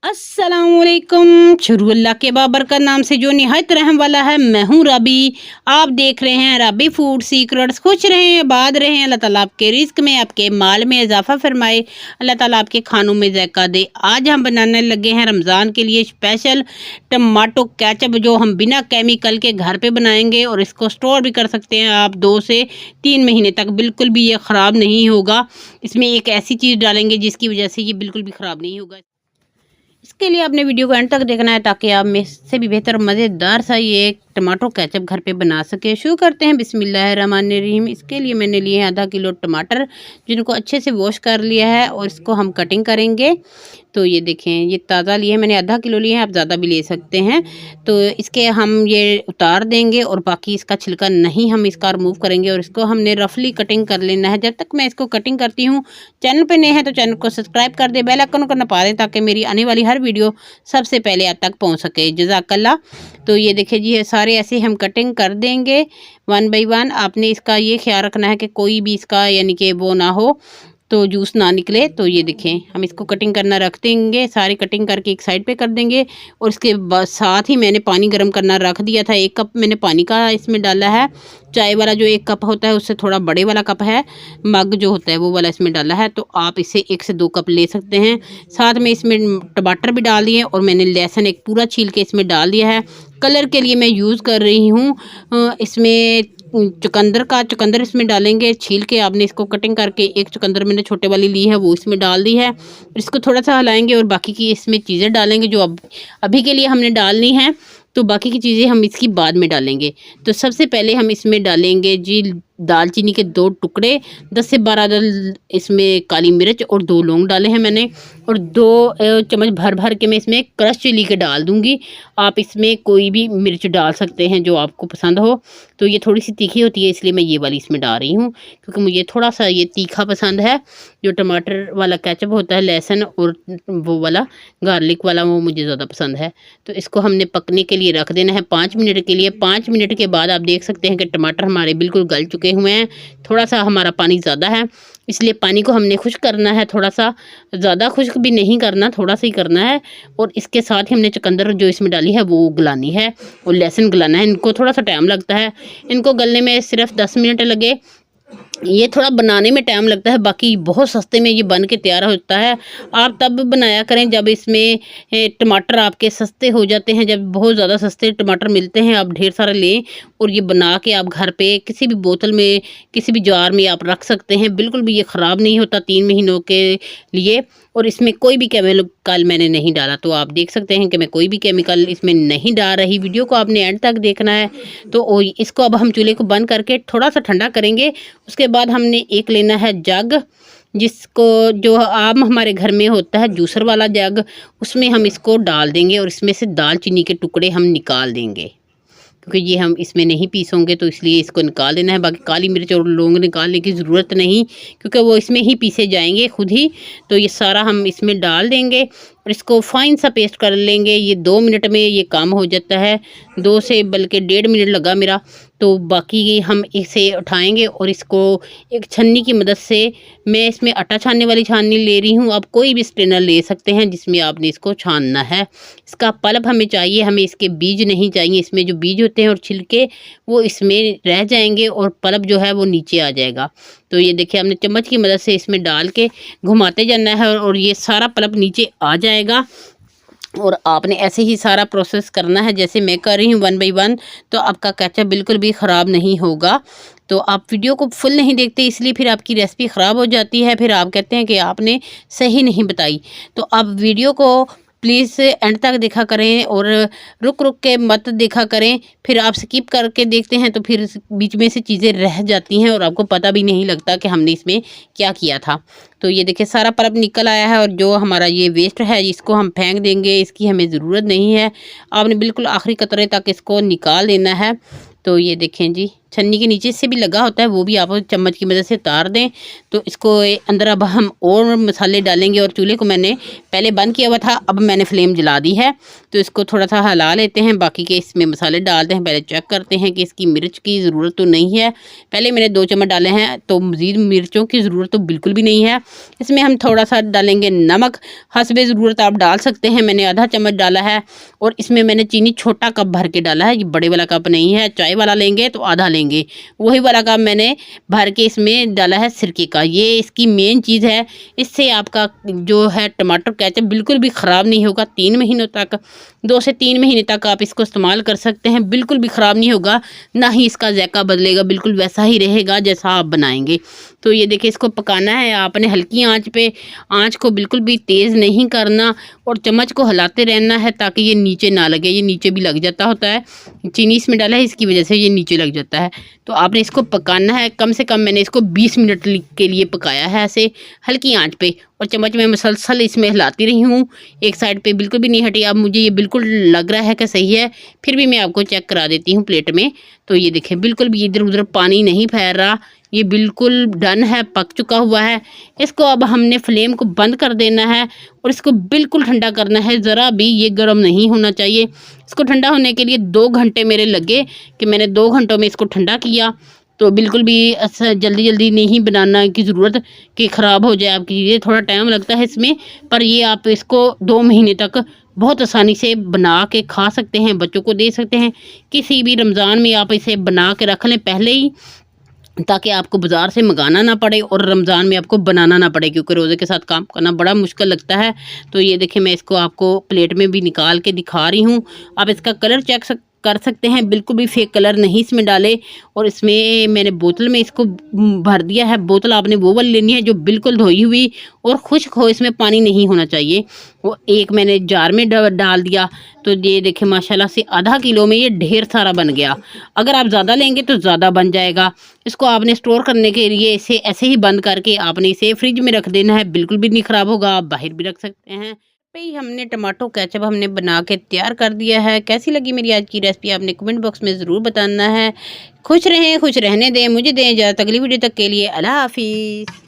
अस्सलामुअलैकुम। शुरू अल्लाह के बाबरकत नाम से जो निहायत रहम वाला है। मैं हूँ रबी। आप देख रहे हैं रबी फूड सीक्रेट्स। खुश रहें, आबाद रहें। अल्लाह ताला आपके रिस्क में, आपके माल में इजाफा फरमाए। अल्लाह ताला आपके खानों में ज़ायका दे। आज हम बनाने लगे हैं रमज़ान के लिए स्पेशल टमाटो केचप, जो हम बिना केमिकल के घर पे बनाएंगे और इसको स्टोर भी कर सकते हैं आप 2 से 3 महीने तक। बिल्कुल भी ये ख़राब नहीं होगा। इसमें एक ऐसी चीज़ डालेंगे जिसकी वजह से ये बिल्कुल भी ख़राब नहीं होगा। इसके लिए आपने वीडियो को एंड तक देखना है ताकि आप में से भी बेहतर मज़ेदार सा ये टमाटो केचप घर पे बना सके। शुरू करते हैं बिस्मिल्लाहिर्रहमानिर्रहीम। इसके लिए मैंने लिए हैं आधा किलो टमाटर, जिनको अच्छे से वॉश कर लिया है और इसको हम कटिंग करेंगे। तो ये देखें, ये ताज़ा लिए हैं मैंने, आधा किलो लिए हैं, आप ज़्यादा भी ले सकते हैं। तो इसके हम ये उतार देंगे और बाकी इसका छिलका नहीं हम इसका रिमूव करेंगे और इसको हमने रफली कटिंग कर लेना है। जब तक मैं इसको कटिंग करती हूँ, चैनल पे नए हैं तो चैनल को सब्सक्राइब कर दे, बेल आइकन को नपा दें ताकि मेरी आने वाली हर वीडियो सबसे पहले आप तक पहुँच सके। जज़ाकल्लाह। तो ये देखिए जी, ये सारे ऐसे हम कटिंग कर देंगे 1 बाई 1। आपने इसका ये ख्याल रखना है कि कोई भी इसका यानी कि वो ना हो, तो जूस ना निकले। तो ये देखें, हम इसको कटिंग करना रख देंगे। सारी कटिंग करके एक साइड पे कर देंगे और इसके बाद साथ ही मैंने पानी गर्म करना रख दिया था। 1 कप मैंने पानी का इसमें डाला है। चाय वाला जो 1 कप होता है उससे थोड़ा बड़े वाला कप है, मग जो होता है वो वाला इसमें डाला है। तो आप इसे 1 से 2 कप ले सकते हैं। साथ में इसमें टमाटर भी डाल दिए और मैंने लहसुन एक पूरा छील के इसमें डाल दिया है। कलर के लिए मैं यूज़ कर रही हूँ इसमें चुकंदर इसमें डालेंगे छील के। आपने इसको कटिंग करके, एक चुकंदर मैंने छोटे वाली ली है वो इसमें डाल दी है। इसको थोड़ा सा हिलाएंगे और बाकी की इसमें चीज़ें डालेंगे जो अभी के लिए हमने डालनी है। तो बाकी की चीज़ें हम इसकी बाद में डालेंगे। तो सबसे पहले हम इसमें डालेंगे जी दालचीनी के 2 टुकड़े, 10 से 12 इसमें काली मिर्च और 2 लौंग डाले हैं मैंने, और 2 चम्मच भर भर के मैं इसमें क्रश चिली के डाल दूंगी। आप इसमें कोई भी मिर्च डाल सकते हैं जो आपको पसंद हो। तो ये थोड़ी सी तीखी होती है इसलिए मैं ये वाली इसमें डाल रही हूँ, क्योंकि मुझे थोड़ा सा ये तीखा पसंद है। जो टमाटर वाला केचप होता है, लहसुन और वो वाला गार्लिक वाला, वो मुझे ज़्यादा पसंद है। तो इसको हमने पकने के लिए रख देना है 5 मिनट के लिए। 5 मिनट के बाद आप देख सकते हैं कि टमाटर हमारे बिल्कुल गल चुके हुए हैं। थोड़ा सा हमारा पानी ज़्यादा है, इसलिए पानी को हमने खुश्क करना है। थोड़ा सा ज़्यादा खुश्क भी नहीं करना, थोड़ा सा ही करना है। और इसके साथ ही हमने चुकंदर जो इसमें डाली है वो गलानी है और लहसुन गलाना है। इनको थोड़ा सा टाइम लगता है, इनको गलने में सिर्फ 10 मिनट लगे। ये थोड़ा बनाने में टाइम लगता है, बाकी बहुत सस्ते में ये बन के तैयार होता है। आप तब बनाया करें जब इसमें टमाटर आपके सस्ते हो जाते हैं। जब बहुत ज़्यादा सस्ते टमाटर मिलते हैं, आप ढेर सारे लें और ये बना के आप घर पे किसी भी बोतल में, किसी भी जार में आप रख सकते हैं। बिल्कुल भी ये ख़राब नहीं होता 3 महीनों के लिए। और इसमें कोई भी केमिकल मैंने नहीं डाला। तो आप देख सकते हैं कि मैं कोई भी केमिकल इसमें नहीं डाल रही। वीडियो को आपने एंड तक देखना है। तो इसको अब हम चूल्हे को बंद करके थोड़ा सा ठंडा करेंगे। उसके बाद हमने एक लेना है जग, जिसको जो आम हमारे घर में होता है जूसर वाला जग, उसमें हम इसको डाल देंगे और इसमें से दालचीनी के टुकड़े हम निकाल देंगे, क्योंकि ये हम इसमें नहीं पीसेंगे तो इसलिए इसको निकाल देना है। बाकी काली मिर्च और लौंग निकालने की ज़रूरत नहीं, क्योंकि वो इसमें ही पीसे जाएंगे खुद ही। तो ये सारा हम इसमें डाल देंगे और इसको फाइन सा पेस्ट कर लेंगे। ये 2 मिनट में ये काम हो जाता है, 2 से बल्कि 1.5 मिनट लगा मेरा। तो बाकी हम इसे उठाएंगे और इसको एक छन्नी की मदद से, मैं इसमें आटा छानने वाली छाननी ले रही हूँ, आप कोई भी स्ट्रेनर ले सकते हैं जिसमें आपने इसको छानना है। इसका पल्प हमें चाहिए, हमें इसके बीज नहीं चाहिए। इसमें जो बीज होते हैं और छिलके वो इसमें रह जाएंगे और पल्प जो है वो नीचे आ जाएगा। तो ये देखिए, हमने चम्मच की मदद से इसमें डाल के घुमाते जाना है और ये सारा पल्प नीचे आ जाएगा। और आपने ऐसे ही सारा प्रोसेस करना है जैसे मैं कर रही हूँ 1 बाई 1। तो आपका केचप बिल्कुल भी ख़राब नहीं होगा। तो आप वीडियो को फुल नहीं देखते, इसलिए फिर आपकी रेसिपी ख़राब हो जाती है। फिर आप कहते हैं कि आपने सही नहीं बताई। तो आप वीडियो को प्लीज़ एंड तक देखा करें और रुक रुक के मत देखा करें। फिर आप स्किप करके देखते हैं तो फिर बीच में से चीज़ें रह जाती हैं और आपको पता भी नहीं लगता कि हमने इसमें क्या किया था। तो ये देखिए, सारा पल्प निकल आया है और जो हमारा ये वेस्ट है इसको हम फेंक देंगे, इसकी हमें ज़रूरत नहीं है। आपने बिल्कुल आखिरी कतरे तक इसको निकाल देना है। तो ये देखें जी, छन्नी के नीचे से भी लगा होता है, वो भी आप चम्मच की मदद से उतार दें। तो इसको अंदर अब हम और मसाले डालेंगे, और चूल्हे को मैंने पहले बंद किया हुआ था, अब मैंने फ्लेम जला दी है। तो इसको थोड़ा सा हिला लेते हैं, बाकी के इसमें मसाले डालते हैं। पहले चेक करते हैं कि इसकी मिर्च की ज़रूरत तो नहीं है। पहले मैंने 2 चम्मच डाले हैं, तो मज़ीद मिर्चों की ज़रूरत तो बिल्कुल भी नहीं है। इसमें हम थोड़ा सा डालेंगे नमक, हस्बे ज़रूरत आप डाल सकते हैं। मैंने आधा चम्मच डाला है। और इसमें मैंने चीनी छोटा कप भर के डाला है, ये बड़े वाला कप नहीं है। चाय वाला लेंगे तो आधा लेंगे, वही वाला कप मैंने भर के इसमें डाला है सिरके का। ये इसकी मेन चीज़ है, इससे आपका जो है टमाटर केचप बिल्कुल भी ख़राब नहीं होगा। 3 महीनों तक, 2 से 3 महीने तक आप इसको इस्तेमाल कर सकते हैं, बिल्कुल भी ख़राब नहीं होगा, ना ही इसका जायका बदलेगा, बिल्कुल वैसा ही रहेगा जैसा आप बनाएंगे। तो ये देखिए, इसको पकाना है आपने हल्की आंच पे, आंच को बिल्कुल भी तेज़ नहीं करना, और चम्मच को हिलाते रहना है ताकि ये नीचे ना लगे। ये नीचे भी लग जाता होता है, चीनी इसमें डाला है, इसकी वजह से ये नीचे लग जाता है। तो आपने इसको पकाना है, कम से कम मैंने इसको 20 मिनट के लिए पकाया है, ऐसे हल्की आंच पे। और चम्मच में मुसलसल इसमें हिलाती रही हूँ, एक साइड पे बिल्कुल भी नहीं हटी। अब मुझे ये बिल्कुल लग रहा है कि सही है, फिर भी मैं आपको चेक करा देती हूँ प्लेट में। तो ये देखें, बिल्कुल भी इधर उधर पानी नहीं फैल रहा, ये बिल्कुल डन है, पक चुका हुआ है। इसको अब हमने फ्लेम को बंद कर देना है, और इसको बिल्कुल ठंडा करना है, ज़रा भी ये गर्म नहीं होना चाहिए। इसको ठंडा होने के लिए 2 घंटे मेरे लगे, कि मैंने 2 घंटों में इसको ठंडा किया। तो बिल्कुल भी ऐसा जल्दी जल्दी नहीं बनाना की ज़रूरत कि ख़राब हो जाए आपकी चीज़ें, थोड़ा टाइम लगता है इसमें। पर ये आप इसको 2 महीने तक बहुत आसानी से बना के खा सकते हैं, बच्चों को दे सकते हैं। किसी भी रमज़ान में आप इसे बना के रख लें पहले ही, ताकि आपको बाज़ार से मंगाना ना पड़े, और रमज़ान में आपको बनाना ना पड़े, क्योंकि रोज़े के साथ काम करना बड़ा मुश्किल लगता है। तो ये देखिए, मैं इसको आपको प्लेट में भी निकाल के दिखा रही हूँ। आप इसका कलर चेक कर सकते हैं, बिल्कुल भी फेक कलर नहीं इसमें डाले। और इसमें मैंने बोतल में इसको भर दिया है। बोतल आपने वो वाली लेनी है जो बिल्कुल धोई हुई और खुश्क हो, इसमें पानी नहीं होना चाहिए। वो एक मैंने जार में डाल दिया। तो ये देखें, माशाल्लाह से आधा किलो में ये ढेर सारा बन गया। अगर आप ज़्यादा लेंगे तो ज़्यादा बन जाएगा। इसको आपने स्टोर करने के लिए इसे ऐसे ही बंद करके आपने इसे फ्रिज में रख देना है, बिल्कुल भी नहीं ख़राब होगा। आप बाहर भी रख सकते हैं। भाई, हमने टमाटो केचप हमने बना के तैयार कर दिया है। कैसी लगी मेरी आज की रेसिपी, आपने कमेंट बॉक्स में ज़रूर बताना है। खुश रहें, खुश रहने दें, मुझे दें इजाज़त। अगली वीडियो तक के लिए अल्लाह हाफिज़।